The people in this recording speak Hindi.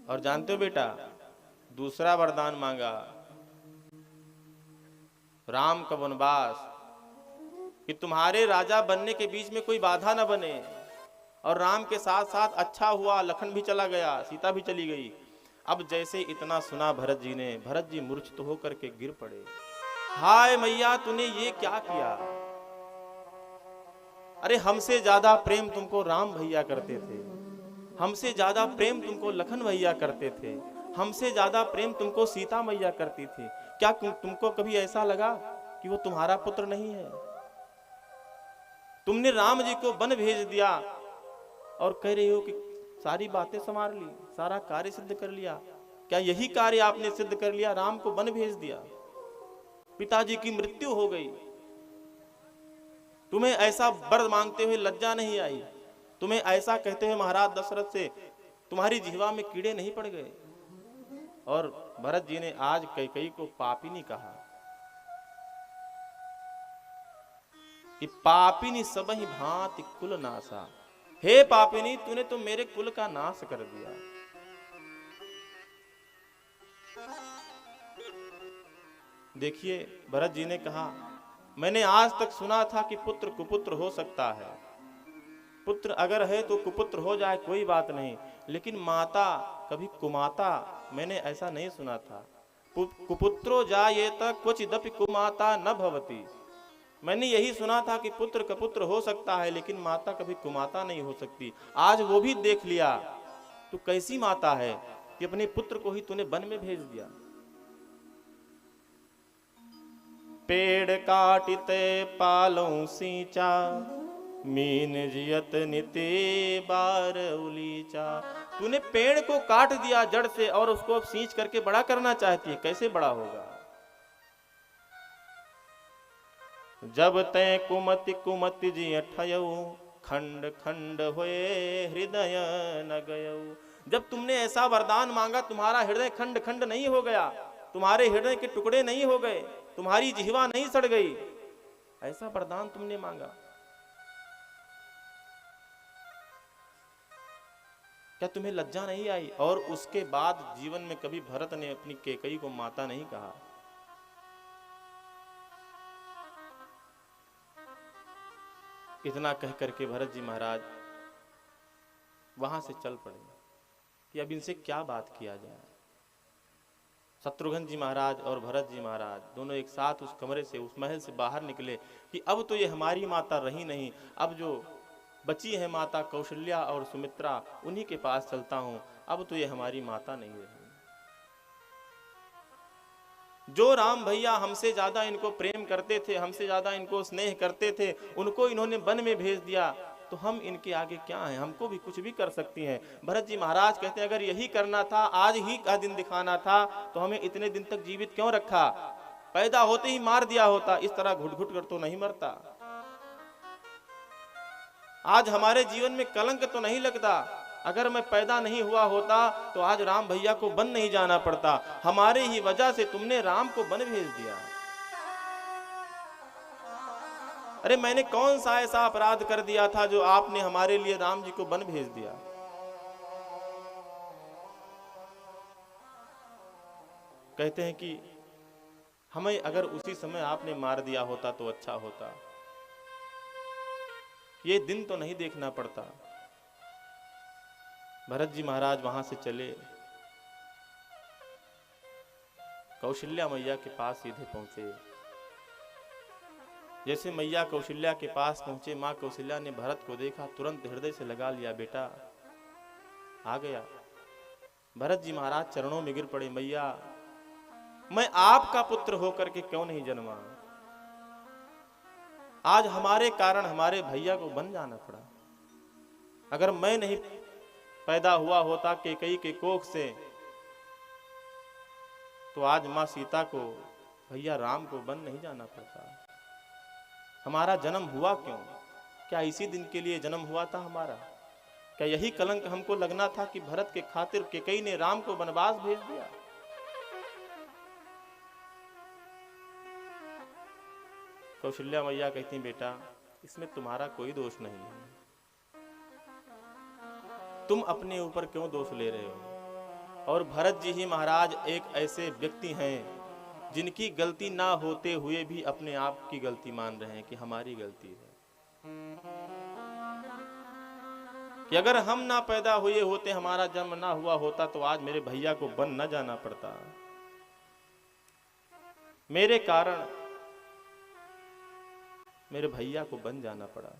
और जानते हो बेटा, दूसरा वरदान मांगा राम का वनवास, कि तुम्हारे राजा बनने के बीच में कोई बाधा न बने। और राम के साथ साथ अच्छा हुआ, लखन भी चला गया, सीता भी चली गई। अब जैसे इतना सुना भरत जी ने, भरत जी मूर्छित होकर के गिर पड़े। हाय मैया, तूने ये क्या किया? अरे हमसे ज्यादा प्रेम तुमको राम भैया करते थे, हमसे ज्यादा प्रेम तुमको लखन भैया करते थे, हमसे ज्यादा प्रेम तुमको सीता मैया करती थी। क्या तुमको कभी ऐसा लगा कि वो तुम्हारा पुत्र नहीं है? तुमने राम जी को वन भेज दिया और कह रही हो कि सारी बातें संवार ली, सारा कार्य सिद्ध कर लिया। क्या यही कार्य आपने सिद्ध कर लिया? राम को वन भेज दिया, पिताजी की मृत्यु हो गई, तुम्हें ऐसा वर मांगते हुए लज्जा नहीं आई? तुम्हें ऐसा कहते हुए महाराज दशरथ से तुम्हारी जिह्वा में कीड़े नहीं पड़ गए? और भरत जी ने आज कैकेयी को पापिनी कहा कि पापिनी सबहि भांति कुल नासा। हे पापिनी, तूने तो मेरे कुल का नाश कर दिया। देखिए, भरत जी ने कहा, मैंने आज तक सुना था कि पुत्र कुपुत्र हो सकता है, पुत्र अगर है तो कुपुत्र हो जाए कोई बात नहीं, लेकिन माता कभी कुमाता मैंने ऐसा नहीं सुना था। कुपुत्रो जायेत क्वचिदपि कुमाता न भवति। मैंने यही सुना था कि पुत्र का पुत्र हो सकता है, लेकिन माता कभी कुमाता नहीं हो सकती। आज वो भी देख लिया। तू कैसी माता है कि अपने पुत्र को ही तूने वन में भेज दिया। पेड़ काटिते पालों सींचा, मीन जियत निते बार उलीचा। तूने पेड़ को काट दिया जड़ से और उसको सींच करके बड़ा करना चाहती है, कैसे बड़ा होगा? जब तय कुमति कुमति जी ठयऊ, खंड खंड होए हृदय न गयऊ। जब तुमने ऐसा वरदान मांगा, तुम्हारा हृदय खंड खंड नहीं हो गया, तुम्हारे हृदय के टुकड़े नहीं हो गए, तुम्हारी जिह्वा नहीं सड़ गई। ऐसा वरदान तुमने मांगा। क्या तुम्हें लज्जा नहीं आई? और उसके बाद जीवन में कभी भरत ने अपनी कैकेयी को माता नहीं कहा। इतना कह करके भरत जी महाराज वहां से चल पड़े कि अब इनसे क्या बात किया जाए। शत्रुघ्न जी महाराज और भरत जी महाराज दोनों एक साथ उस कमरे से, उस महल से बाहर निकले कि अब तो ये हमारी माता रही नहीं, अब जो बची है माता कौशल्या और सुमित्रा, उन्हीं के पास चलता हूं, अब तो ये हमारी माता नहीं रही। जो राम भैया हमसे ज्यादा इनको प्रेम करते थे, हमसे ज्यादा इनको स्नेह करते थे, उनको इन्होंने वन में भेज दिया, तो हम इनके आगे क्या हैं? हमको भी कुछ भी कर सकती हैं। भरत जी महाराज कहते हैं, अगर यही करना था, आज ही का दिन दिखाना था, तो हमें इतने दिन तक जीवित क्यों रखा? पैदा होते ही मार दिया होता, इस तरह घुट घुट कर तो नहीं मरता। आज हमारे जीवन में कलंक तो नहीं लगता। अगर मैं पैदा नहीं हुआ होता तो आज राम भैया को वन नहीं जाना पड़ता। हमारे ही वजह से तुमने राम को वन भेज दिया। अरे मैंने कौन सा ऐसा अपराध कर दिया था जो आपने हमारे लिए राम जी को वन भेज दिया? कहते हैं कि हमें अगर उसी समय आपने मार दिया होता तो अच्छा होता, ये दिन तो नहीं देखना पड़ता। भरत जी महाराज वहां से चले, कौशल्या मैया के पास सीधे पहुंचे। जैसे मैया कौशल्या के पास पहुंचे, मां कौशल्या ने भरत को देखा, तुरंत हृदय से लगा लिया, बेटा आ गया। भरत जी महाराज चरणों में गिर पड़े, मैया मैं आपका पुत्र होकर के क्यों नहीं जन्मा? आज हमारे कारण हमारे भैया को बन जाना पड़ा। अगर मैं नहीं पैदा हुआ होता कैकेयी के कोख से, तो आज मां सीता को, भैया राम को वन नहीं जाना पड़ता। हमारा जन्म हुआ क्यों? क्या इसी दिन के लिए जन्म हुआ था हमारा? क्या यही कलंक हमको लगना था कि भरत के खातिर कैकेयी ने राम को वनवास भेज दिया? कौशल्या मैया कहती, बेटा इसमें तुम्हारा कोई दोष नहीं है, तुम अपने ऊपर क्यों दोष ले रहे हो? और भरत जी ही महाराज एक ऐसे व्यक्ति हैं जिनकी गलती ना होते हुए भी अपने आप की गलती मान रहे हैं कि हमारी गलती है, कि अगर हम ना पैदा हुए होते, हमारा जन्म ना हुआ होता तो आज मेरे भैया को वन न जाना पड़ता, मेरे कारण मेरे भैया को बन जाना पड़ा।